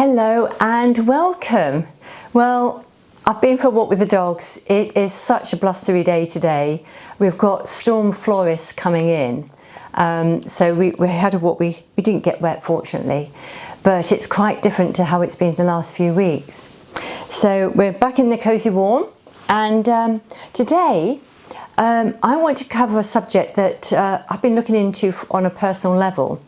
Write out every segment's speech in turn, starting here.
Hello and welcome. Well, I've been for a walk with the dogs. It is such a blustery day today. We've got storm florists coming in. So we had a walk. We didn't get wet, fortunately, but it's quite different to how it's been the last few weeks. So we're back in the cosy warm, and today I want to cover a subject that I've been looking into on a personal level.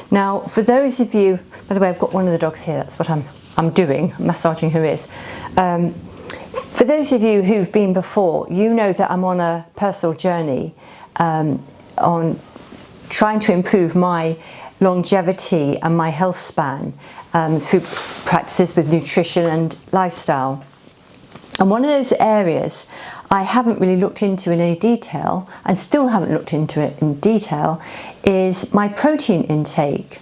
Now, for those of you, by the way, I've got one of the dogs here, that's what I'm doing, massaging her ears. For those of you who've been before, you know that I'm on a personal journey on trying to improve my longevity and my health span through practices with nutrition and lifestyle. And one of those areas I haven't really looked into in any detail, and still haven't looked into it in detail, is my protein intake.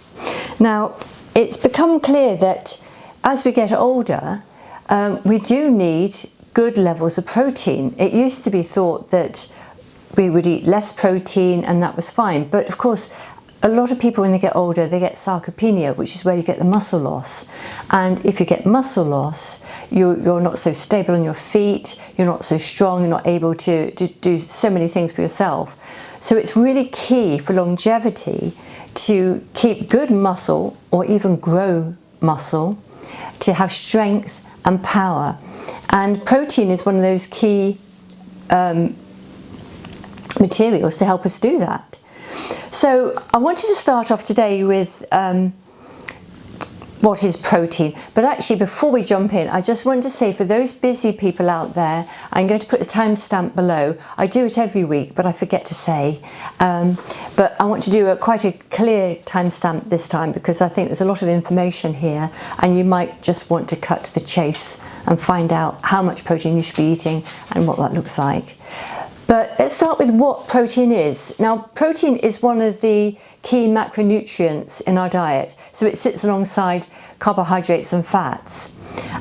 Now, it's become clear that as we get older, we do need good levels of protein. It used to be thought that we would eat less protein and that was fine, but of course a lot of people, when they get older, they get sarcopenia, which is where you get the muscle loss. And if you get muscle loss, you're not so stable on your feet, you're not so strong, you're not able to do so many things for yourself. So it's really key for longevity to keep good muscle or even grow muscle, to have strength and power. And protein is one of those key materials to help us do that. So I wanted to start off today with what is protein, but actually before we jump in, I just wanted to say, for those busy people out there, I'm going to put a timestamp below. I do it every week, but I forget to say, but I want to do quite a clear timestamp this time, because I think there's a lot of information here and you might just want to cut to the chase and find out how much protein you should be eating and what that looks like. But let's start with what protein is. Now, protein is one of the key macronutrients in our diet. So it sits alongside carbohydrates and fats.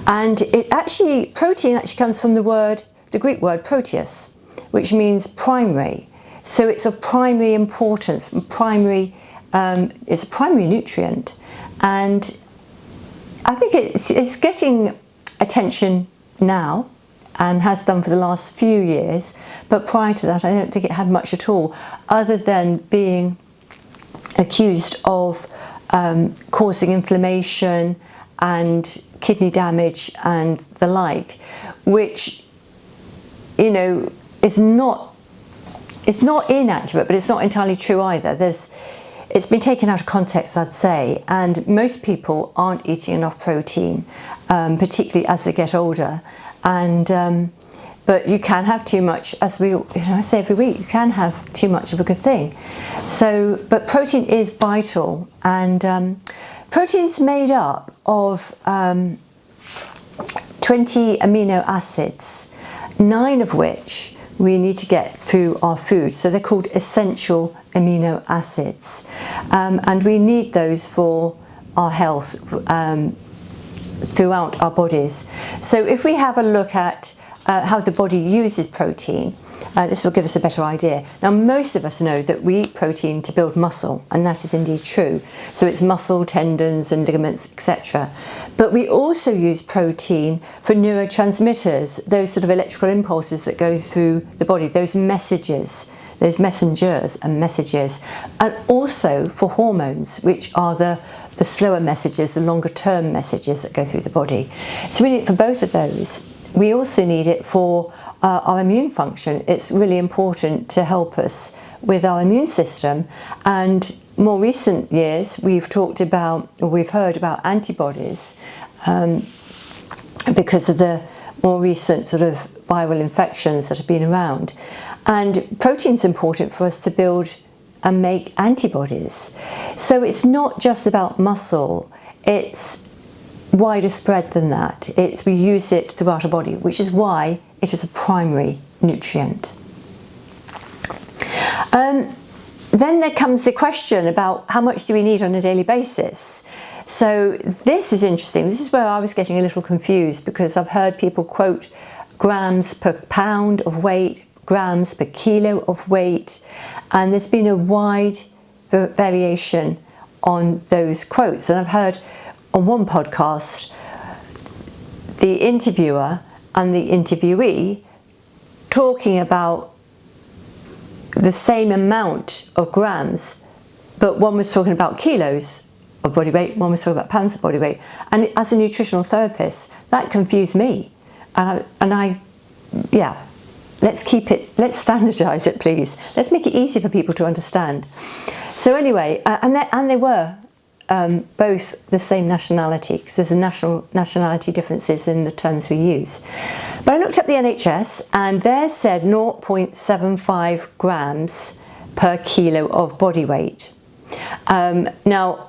And protein actually comes from the Greek word proteus, which means primary. So it's of primary importance, it's a primary nutrient. And I think it's getting attention now, and has done for the last few years, but prior to that I don't think it had much at all, other than being accused of causing inflammation and kidney damage and the like, which, you know, it's not inaccurate, but it's not entirely true either. It's been taken out of context, I'd say, and most people aren't eating enough protein, particularly as they get older. And but you can have too much, as I say every week, you can have too much of a good thing. So, but protein is vital, and protein's made up of 20 amino acids, 9 of which we need to get through our food. So they're called essential amino acids, and we need those for our health throughout our bodies. So if we have a look at how the body uses protein, this will give us a better idea. Now, most of us know that we eat protein to build muscle, and that is indeed true. So it's muscle, tendons and ligaments, etc. But we also use protein for neurotransmitters, those sort of electrical impulses that go through the body, those messages, those messengers and messages, and also for hormones, which are the slower messages, the longer term messages that go through the body. So we need it for both of those. We also need it for our immune function. It's really important to help us with our immune system. And more recent years, we've heard about antibodies because of the more recent sort of viral infections that have been around. And protein's important for us to build and make antibodies. So it's not just about muscle, it's wider spread than that. We use it throughout our body, which is why it is a primary nutrient. Then there comes the question about how much do we need on a daily basis. So this is interesting. This is where I was getting a little confused, because I've heard people quote grams per pound of weight, grams per kilo of weight, and there's been a wide variation on those quotes. And I've heard on one podcast, the interviewer and the interviewee talking about the same amount of grams, but one was talking about kilos of body weight, one was talking about pounds of body weight. And as a nutritional therapist, that confused me. Yeah, let's standardize it, please. Let's make it easy for people to understand. So anyway, and they were both the same nationality, because there's nationality differences in the terms we use. But I looked up the NHS, and they said 0.75 grams per kilo of body weight. Now,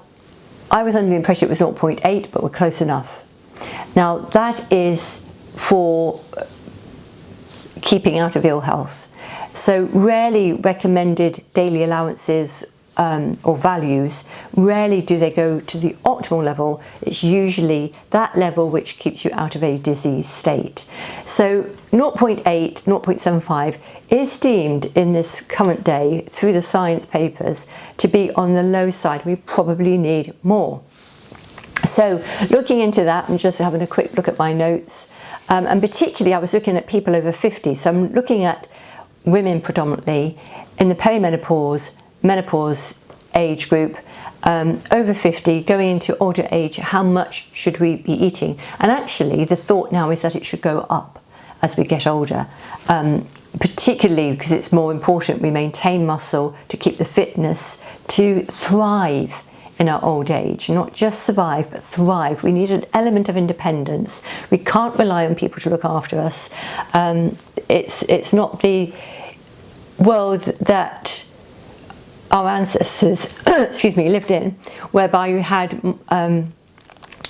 I was under the impression it was 0.8, but we're close enough. Now, that is for keeping out of ill health. So rarely recommended daily allowances or values, rarely do they go to the optimal level. It's usually that level which keeps you out of a disease state. So 0.8, 0.75 is deemed in this current day through the science papers to be on the low side. We probably need more. So looking into that and just having a quick look at my notes, and particularly I was looking at people over 50, so I'm looking at women predominantly in the perimenopause, menopause age group, over 50, going into older age, how much should we be eating? And actually the thought now is that it should go up as we get older, particularly because it's more important we maintain muscle to keep the fitness to thrive in our old age, not just survive but thrive. We need an element of independence. We can't rely on people to look after us. It's not the world that our ancestors lived in, whereby you had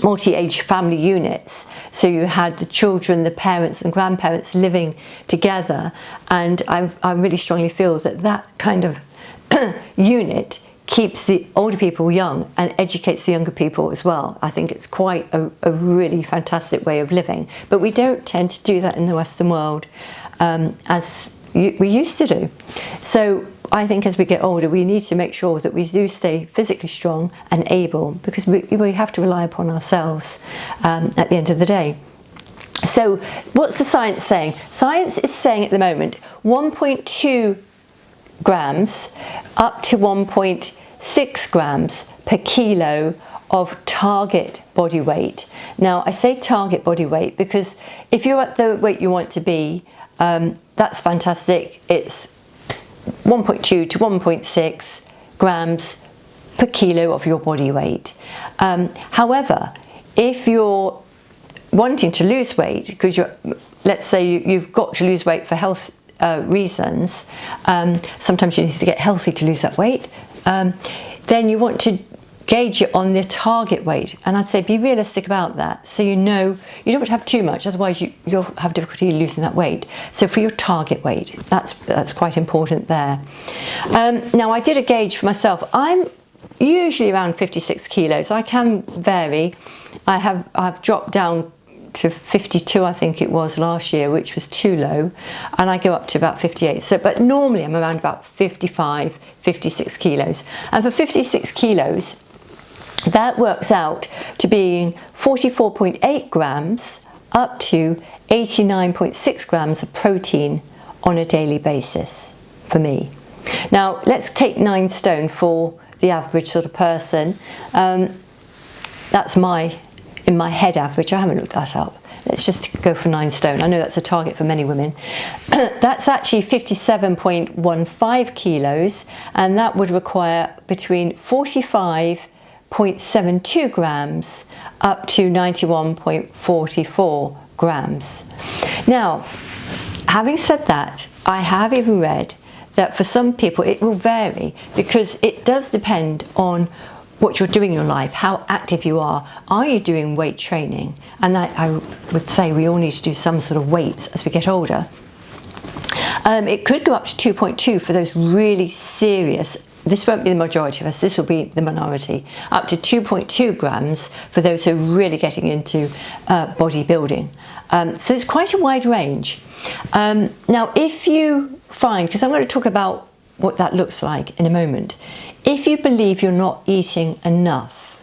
multi-age family units. So you had the children, the parents and grandparents living together, and I really strongly feel that that kind of unit keeps the older people young and educates the younger people as well. I think it's quite a really fantastic way of living, but we don't tend to do that in the Western world as we used to do. So I think as we get older, we need to make sure that we do stay physically strong and able, because we have to rely upon ourselves at the end of the day. So what's the science saying? Science is saying at the moment 1.2 grams up to 1.6 grams per kilo of target body weight. Now I say target body weight because if you're at the weight you want to be, that's fantastic. It's 1.2 to 1.6 grams per kilo of your body weight. However, if you're wanting to lose weight, because let's say you've got to lose weight for health reasons, sometimes you need to get healthy to lose that weight, then you want to gauge it on the target weight, and I'd say be realistic about that, so you know you don't want to have too much, otherwise you'll have difficulty losing that weight. So for your target weight, that's quite important there. Now I did a gauge for myself. I'm usually around 56 kilos. I can vary. I've dropped down to 52, I think it was last year, which was too low, and I go up to about 58. So, but normally I'm around about 55, 56 kilos, and for 56 kilos, that works out to being 44.8 grams up to 89.6 grams of protein on a daily basis for me. Now let's take 9 stone for the average sort of person. That's in my head average. I haven't looked that up. Let's just go for 9 stone. I know that's a target for many women. That's actually 57.15 kilos, and that would require between 45.72 grams up to 91.44 grams. Now, having said that, I have even read that for some people it will vary, because it does depend on what you're doing in your life, how active you are. Are you doing weight training? And that, I would say we all need to do some sort of weights as we get older. It could go up to 2.2 for those really serious. This won't be the majority of us, this will be the minority. Up to 2.2 grams for those who are really getting into bodybuilding. So it's quite a wide range. Now if you find, because I'm going to talk about what that looks like in a moment, if you believe you're not eating enough,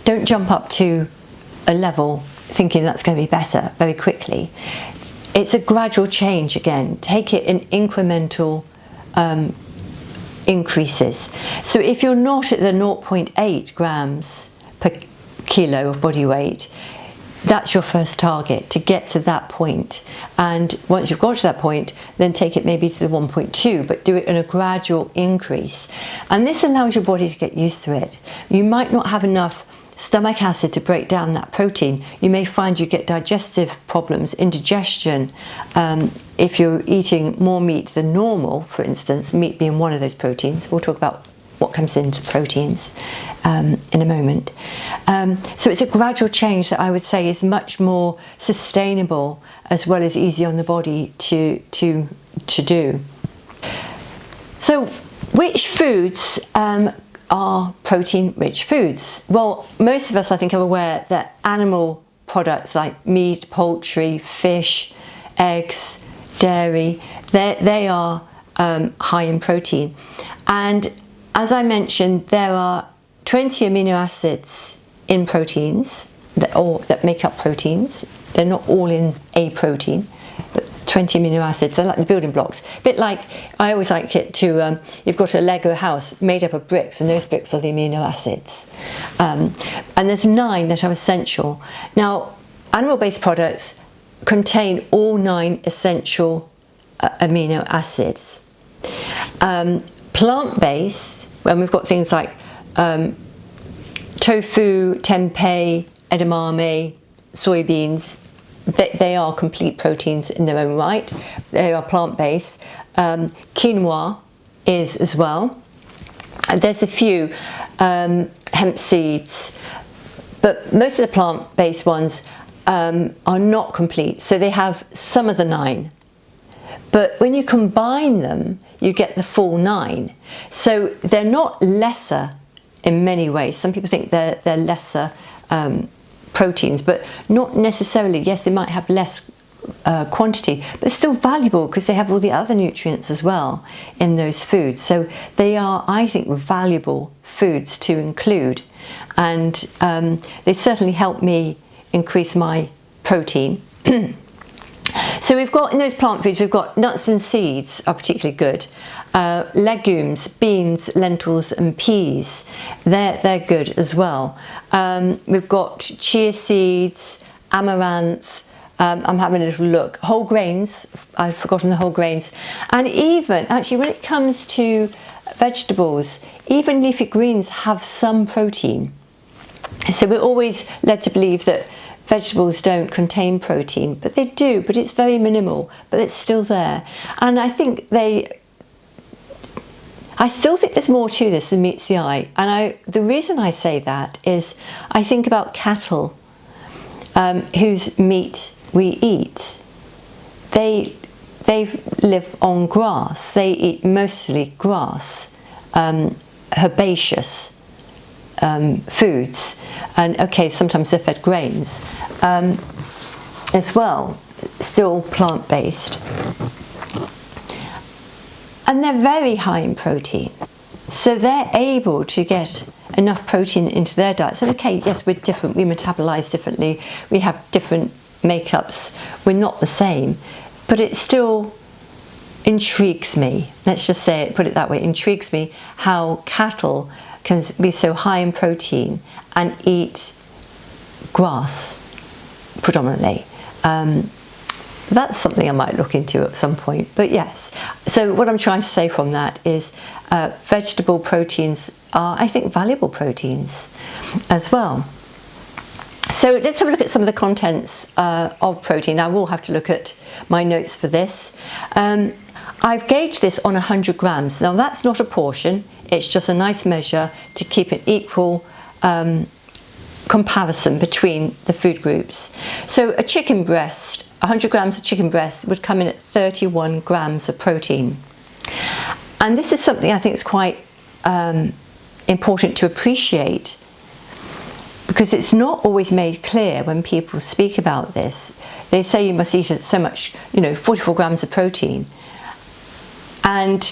don't jump up to a level thinking that's going to be better very quickly. It's a gradual change again. Take it in incremental increases. So if you're not at the 0.8 grams per kilo of body weight, that's your first target, to get to that point. And once you've got to that point, then take it maybe to the 1.2, but do it in a gradual increase. And this allows your body to get used to it. You might not have enough stomach acid to break down that protein. You may find you get digestive problems, indigestion, if you're eating more meat than normal, for instance, meat being one of those proteins. We'll talk about what comes into proteins in a moment. So it's a gradual change that I would say is much more sustainable as well as easy on the body to do. So which foods are protein-rich foods? Well, most of us, I think, are aware that animal products like meat, poultry, fish, eggs, dairy, they are high in protein. And as I mentioned, there are 20 amino acids in proteins that make up proteins. They're not all in a protein, but 20 amino acids. They're like the building blocks. A bit like, I always like it to, you've got a Lego house made up of bricks, and those bricks are the amino acids. And there's 9 that are essential. Now, animal-based products contain all 9 essential amino acids. Plant-based, when we've got things like tofu, tempeh, edamame, soybeans, they are complete proteins in their own right. They are plant-based. Quinoa is as well. And there's a few hemp seeds, but most of the plant-based ones are not complete. So they have some of the 9. But when you combine them, you get the full 9. So they're not lesser in many ways. Some people think they're lesser proteins, but not necessarily. Yes, they might have less quantity, but they're still valuable because they have all the other nutrients as well in those foods. So they are, I think, valuable foods to include. And they certainly help me increase my protein. So we've got, in those plant foods, we've got nuts and seeds are particularly good. Legumes, beans, lentils and peas, they're good as well. We've got chia seeds, amaranth, I'm having a little look, whole grains, I've forgotten the whole grains. And even, actually, when it comes to vegetables, even leafy greens have some protein. So we're always led to believe that vegetables don't contain protein, but they do, but it's very minimal, but it's still there. And I think I still think there's more to this than meets the eye. And the reason I say that is I think about cattle whose meat we eat. They live on grass. They eat mostly grass, herbaceous foods, and okay, sometimes they're fed grains as well, still plant-based, and they're very high in protein, so they're able to get enough protein into their diets. And okay, yes, we're different, we metabolize differently, we have different makeups, we're not the same, but it still intrigues me, let's just say it, put it that way, intrigues me how cattle can be so high in protein and eat grass predominantly. That's something I might look into at some point, but yes. So what I'm trying to say from that is vegetable proteins are, I think, valuable proteins as well. So let's have a look at some of the contents of protein. I will have to look at my notes for this. I've gauged this on 100 grams. Now that's not a portion, it's just a nice measure to keep an equal comparison between the food groups. So a chicken breast, 100 grams of chicken breast would come in at 31 grams of protein. And this is something I think is quite important to appreciate, because it's not always made clear when people speak about this. They say you must eat so much, 44 grams of protein. And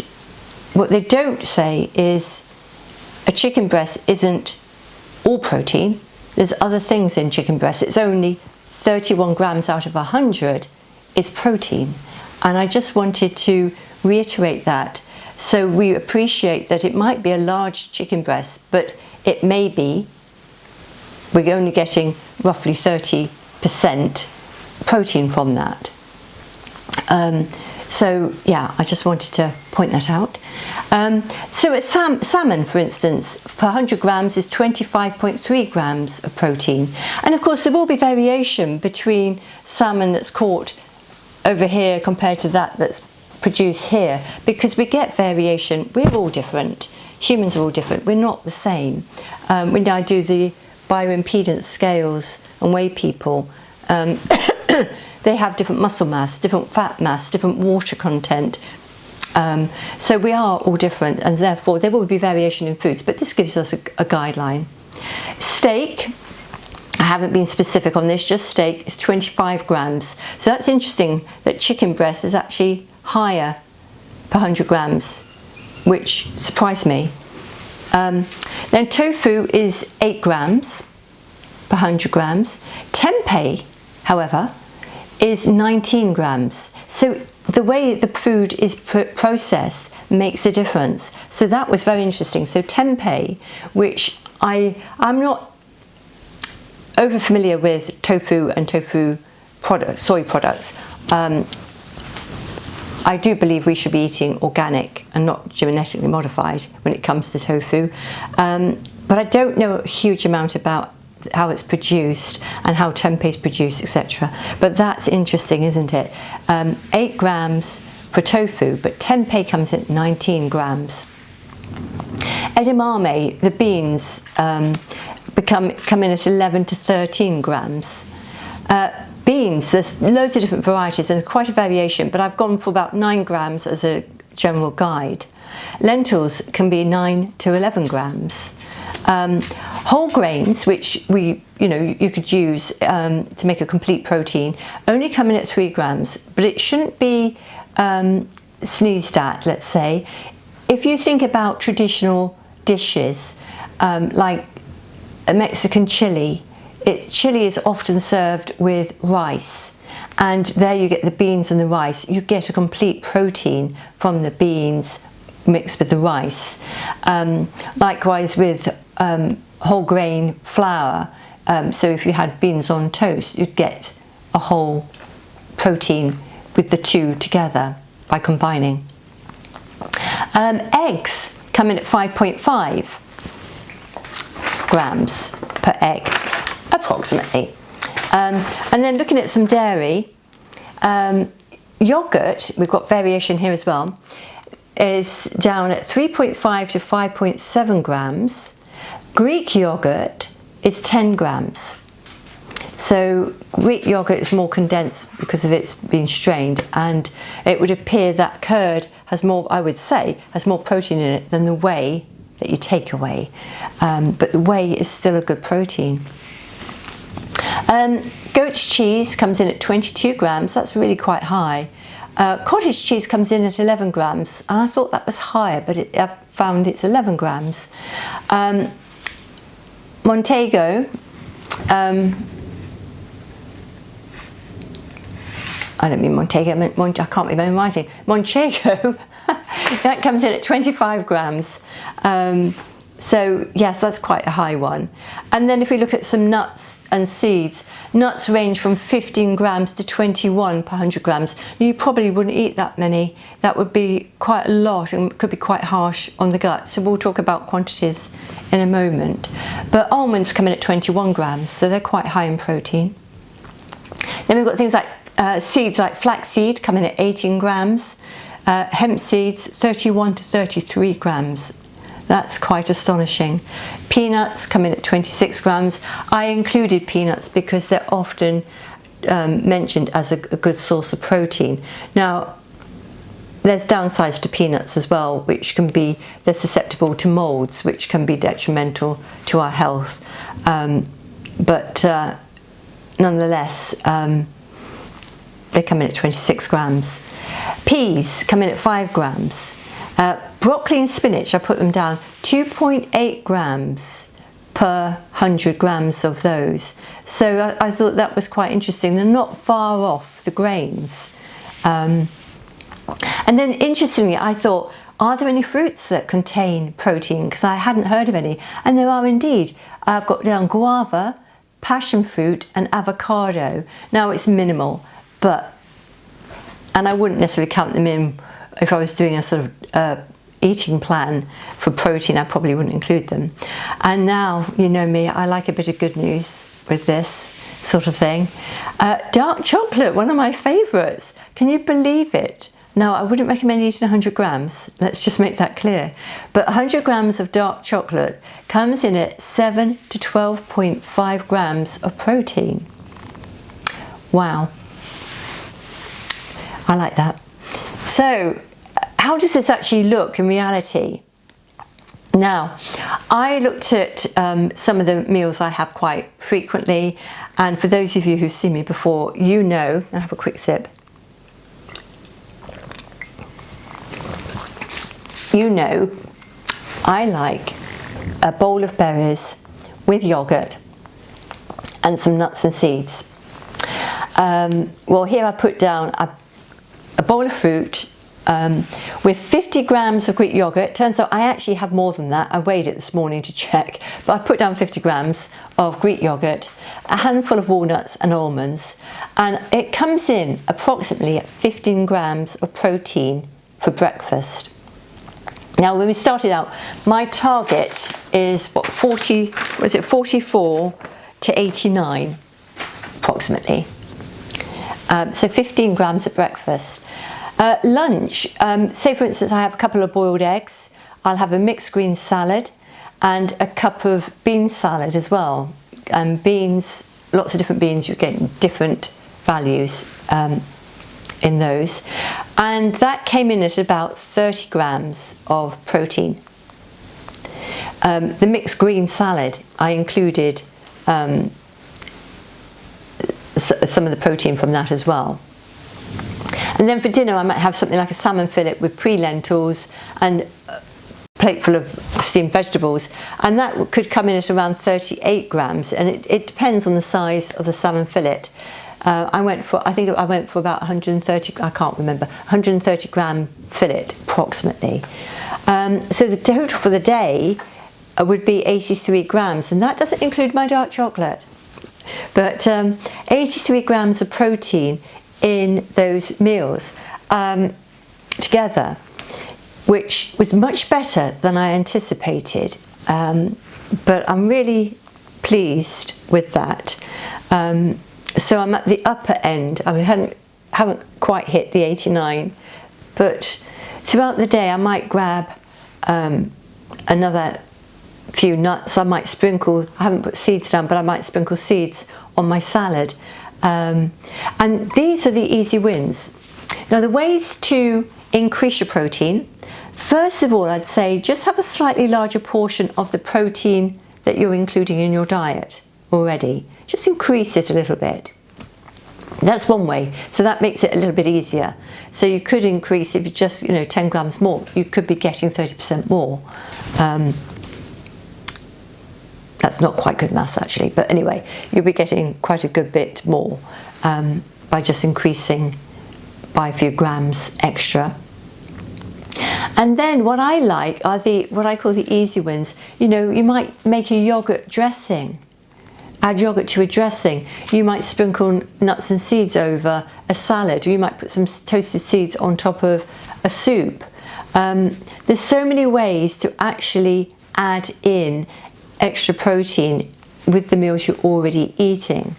what they don't say is a chicken breast isn't all protein. there's other things in chicken breast. It's only 31 grams out of 100 is protein. And I just wanted to reiterate that. So we appreciate that it might be a large chicken breast, but it may be we're only getting roughly 30% protein from that. So yeah, I just wanted to point that out. So at salmon, for instance, per 100 grams is 25.3 grams of protein. And of course there will be variation between salmon that's caught over here compared to that that's produced here, because we get variation. We're all different. Humans are all different. We're not the same. When I do the bioimpedance scales and weigh people, they have different muscle mass, different fat mass, different water content. So we are all different, and therefore there will be variation in foods, but this gives us a guideline. Steak, I haven't been specific on this, just steak is 25 grams. So that's interesting that chicken breast is actually higher per 100 grams, which surprised me. Then tofu is 8 grams per 100 grams. Tempeh, however, is 19 grams. So the way the food is processed makes a difference. So that was very interesting. So tempeh, which I'm not over familiar with tofu and tofu products, soy products. I do believe we should be eating organic and not genetically modified when it comes to tofu. But I don't know a huge amount about how it's produced and how tempeh is produced, etc. But that's interesting, isn't it? 8 grams for tofu, but tempeh comes in 19 grams. Edamame, the beans, come in at 11 to 13 grams. Beans, there's loads of different varieties and quite a variation, but I've gone for about 9 grams as a general guide. Lentils can be 9 to 11 grams. Whole grains, which you could use to make a complete protein, only come in at 3 grams, but it shouldn't be sneezed at, let's say. If you think about traditional dishes like a Mexican chili, chili is often served with rice, and there you get the beans and the rice. You get a complete protein from the beans mixed with the rice. Likewise with whole grain flour, so if you had beans on toast, you'd get a whole protein with the two together by combining. Eggs come in at 5.5 grams per egg, approximately. And then looking at some dairy, yogurt, we've got variation here as well, is down at 3.5 to 5.7 grams. Greek yogurt is 10 grams. So Greek yogurt is more condensed because of it's been strained, and it would appear that curd has more, I would say, has more protein in it than the whey that you take away. But the whey is still a good protein. Goat's cheese comes in at 22 grams, that's really quite high. Cottage cheese comes in at 11 grams, and I thought that was higher, but I found it's 11 grams. Montego, I don't mean Montego, I can't remember writing. Manchego, that comes in at 25 grams. So yes, that's quite a high one. And then if we look at some nuts and seeds, nuts range from 15 grams to 21 per 100 grams. You probably wouldn't eat that many. That would be quite a lot and could be quite harsh on the gut. So we'll talk about quantities in a moment. But almonds come in at 21 grams, so they're quite high in protein. Then we've got things like seeds like flaxseed come in at 18 grams. Hemp seeds, 31 to 33 grams. That's quite astonishing. Peanuts come in at 26 grams. I included peanuts because they're often mentioned as a good source of protein. Now, there's downsides to peanuts as well, which can be, they're susceptible to molds, which can be detrimental to our health. But nonetheless, they come in at 26 grams. Peas come in at 5 grams. Broccoli and spinach, I put them down, 2.8 grams per 100 grams of those. So I thought that was quite interesting. They're not far off the grains. And then interestingly, I thought, are there any fruits that contain protein? Because I hadn't heard of any. And there are indeed. I've got down guava, passion fruit and avocado. Now it's minimal, and I wouldn't necessarily count them in if I was doing a sort of eating plan for protein. I probably wouldn't include them. And now, you know me, I like a bit of good news with this sort of thing. Dark chocolate, one of my favourites. Can you believe it? Now, I wouldn't recommend eating 100 grams, let's just make that clear. But 100 grams of dark chocolate comes in at 7 to 12.5 grams of protein. Wow. I like that. So, how does this actually look in reality? Now, I looked at some of the meals I have quite frequently, and for those of you who've seen me before, you know, I'll have a quick sip. You know, I like a bowl of berries with yogurt and some nuts and seeds. Well, here I put down a bowl of fruit with 50 grams of Greek yogurt. Turns out I actually have more than that. I weighed it this morning to check, but I put down 50 grams of Greek yogurt, a handful of walnuts and almonds, and it comes in approximately at 15 grams of protein for breakfast. Now, when we started out, my target is what, 44 to 89 approximately. So 15 grams at breakfast. Lunch, say for instance I have a couple of boiled eggs, I'll have a mixed green salad and a cup of bean salad as well. Beans, lots of different beans, you get different values in those, and that came in at about 30 grams of protein. The mixed green salad, I included some of the protein from that as well. And then for dinner I might have something like a salmon fillet with pre-lentils and a plate full of steamed vegetables, and that could come in at around 38 grams, and it depends on the size of the salmon fillet. I think I went for about 130, I can't remember, 130 gram fillet approximately. So the total for the day would be 83 grams, and that doesn't include my dark chocolate. But 83 grams of protein in those meals together, which was much better than I anticipated. But I'm really pleased with that. So I'm at the upper end. I haven't quite hit the 89, but throughout the day I might grab another few nuts. I might sprinkle, I haven't put seeds down, but I might sprinkle seeds on my salad. And these are the easy wins. Now, the ways to increase your protein, first of all, I'd say just have a slightly larger portion of the protein that you're including in your diet already. Just increase it a little bit. That's one way, so that makes it a little bit easier. So you could increase, if you just, 10 grams more, you could be getting 30% more. That's not quite good maths actually, but anyway, you'll be getting quite a good bit more by just increasing by a few grams extra. And then what I like are what I call the easy wins. You might make a yogurt dressing. Add yogurt to a dressing. You might sprinkle nuts and seeds over a salad, or you might put some toasted seeds on top of a soup. There's so many ways to actually add in extra protein with the meals you're already eating.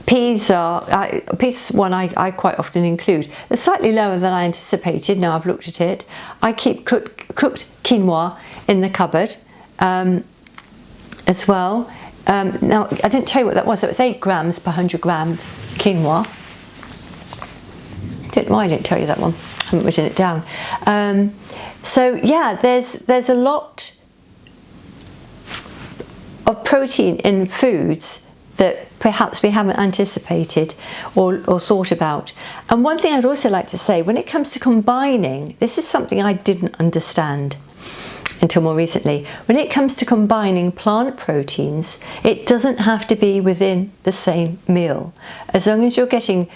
Peas is one I quite often include. They're slightly lower than I anticipated. Now I've looked at it. I keep cooked quinoa in the cupboard as well. Now I didn't tell you what that was. So it's 8 grams per 100 grams quinoa. Don't know why I didn't tell you that one. I haven't written it down. So yeah, there's a lot of protein in foods that perhaps we haven't anticipated or thought about. And one thing I'd also like to say, when it comes to combining, this is something I didn't understand until more recently. When it comes to combining plant proteins, it doesn't have to be within the same meal. As long as you're getting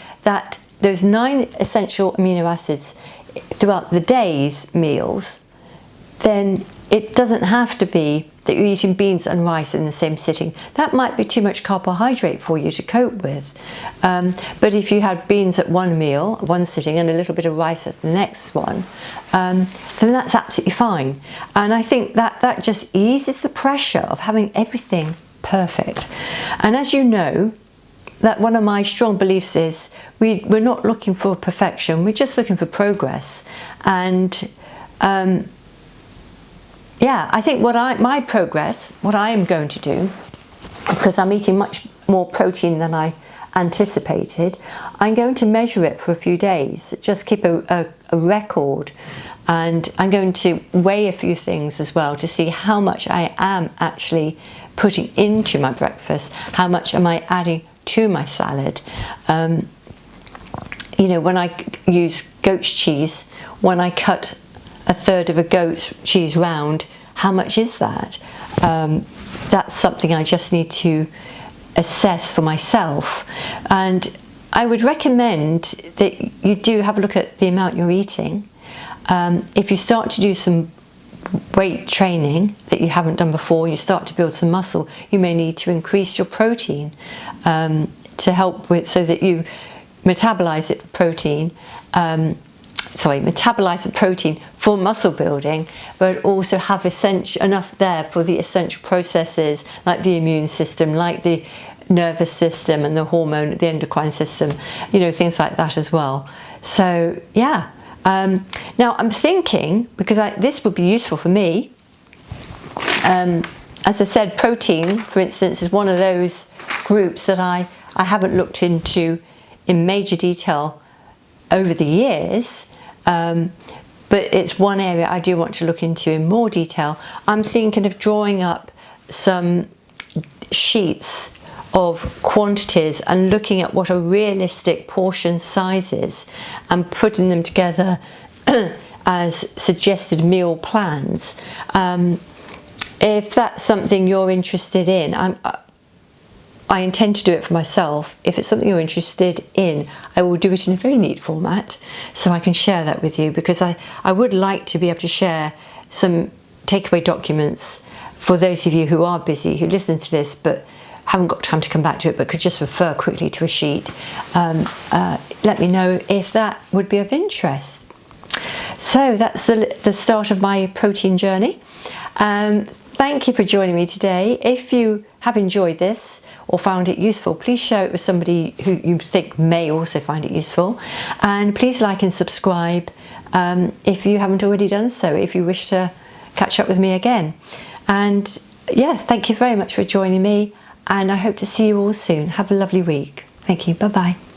those 9 essential amino acids throughout the day's meals, then it doesn't have to be that you're eating beans and rice in the same sitting. That might be too much carbohydrate for you to cope with. But if you had beans at one meal, one sitting, and a little bit of rice at the next one, then that's absolutely fine. And I think that just eases the pressure of having everything perfect. And as you know, that one of my strong beliefs is we're not looking for perfection, we're just looking for progress. And yeah, I think what I am going to do, because I'm eating much more protein than I anticipated, I'm going to measure it for a few days, just keep a record, and I'm going to weigh a few things as well to see how much I am actually putting into my breakfast, how much am I adding to my salad. You know, when I use goat's cheese, when I cut a third of a goat's cheese round, how much is that? That's something I just need to assess for myself. And I would recommend that you do have a look at the amount you're eating. If you start to do some weight training that you haven't done before, you start to build some muscle, you may need to increase your protein to help with, so that you metabolize it for protein. Metabolize the protein for muscle building, but also have enough there for the essential processes like the immune system, like the nervous system and the hormone, the endocrine system, you know, things like that as well. So yeah, now I'm thinking, because this would be useful for me, as I said, protein, for instance, is one of those groups that I haven't looked into in major detail over the years. But it's one area I do want to look into in more detail. I'm thinking of drawing up some sheets of quantities and looking at what are realistic portion sizes and putting them together as suggested meal plans. If that's something you're interested in, I intend to do it for myself. If it's something you're interested in, I will do it in a very neat format so I can share that with you, because I would like to be able to share some takeaway documents for those of you who are busy, who listen to this but haven't got time to come back to it but could just refer quickly to a sheet. Let me know if that would be of interest. So that's the start of my protein journey. Thank you for joining me today. If you have enjoyed this or found it useful, please share it with somebody who you think may also find it useful. And please like and subscribe if you haven't already done so, if you wish to catch up with me again. And yeah, thank you very much for joining me, and I hope to see you all soon. Have a lovely week. Thank you. Bye-bye.